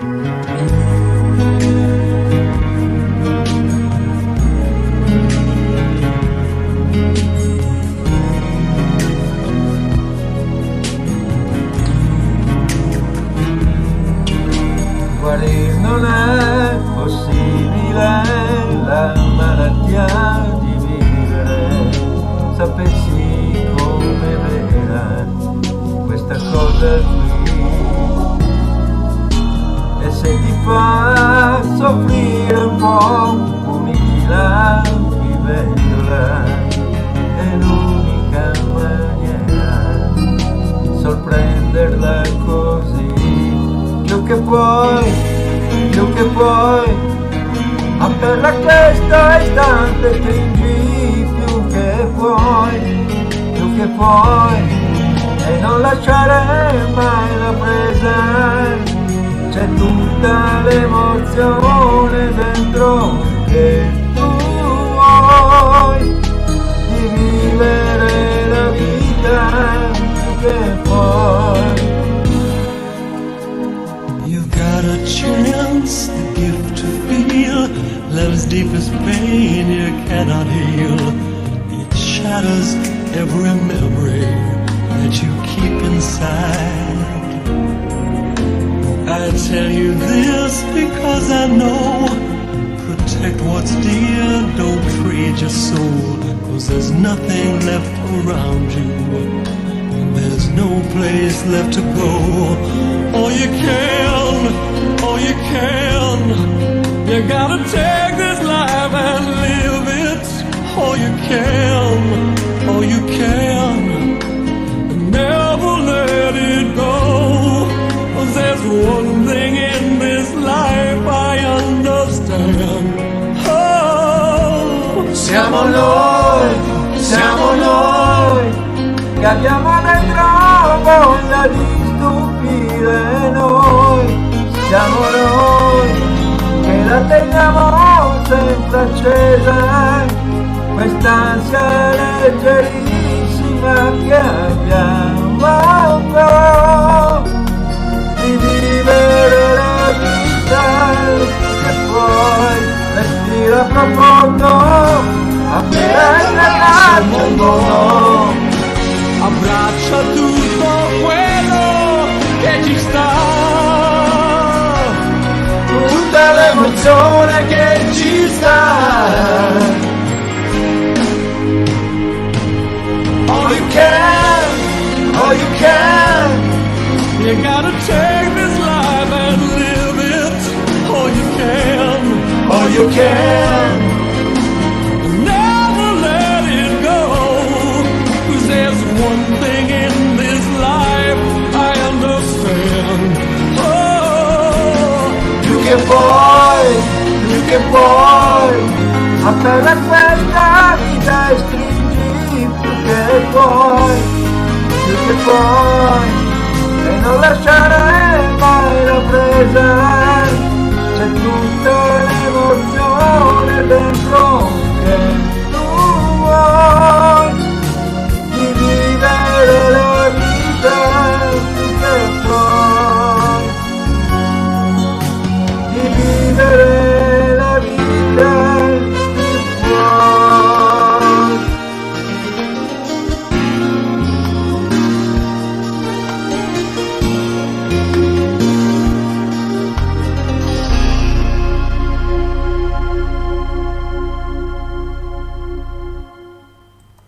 Guarire non è possibile, la malattia di vivere, sapessi come vera questa cosa qui, e se ti fa soffrire un po', punila, vivendola, è l'unica maniera di sorprenderla così. Più che puoi, afferra questo istante, stringi più che puoi, e non lasciare mai la presa, c'è tutta l'emozione dentro che tu vuoi, di vivere la vita più che puoi. Got a chance, the gift to feel love's deepest pain you cannot heal. It shatters every memory that you keep inside. I tell you this because I know, protect what's dear, don't trade your soul, 'cause there's nothing left around you, there's no place left to go. All you can, you gotta take this life and live it. All you can, never let it go. 'Cause there's one thing in this life I understand. Oh, Siamo noi, che abbiamo dentro voglia di stupire noi. Siamo noi, che la teniamo sempre accesa, quest'ansia leggerissima che abbiamo, di vivere la vita che puoi. Respira profondo, appena il mondo, abbraccia tutto quello che ci sta, tutta l'emozione che ci sta. All you can, you gotta take this life and live it. All you can, never let it go. 'Cause there's one thing in this life I understand. Oh, più che puoi, afferra questa vita e stringi più che puoi, e non lasciare mai la presa, c'è tutta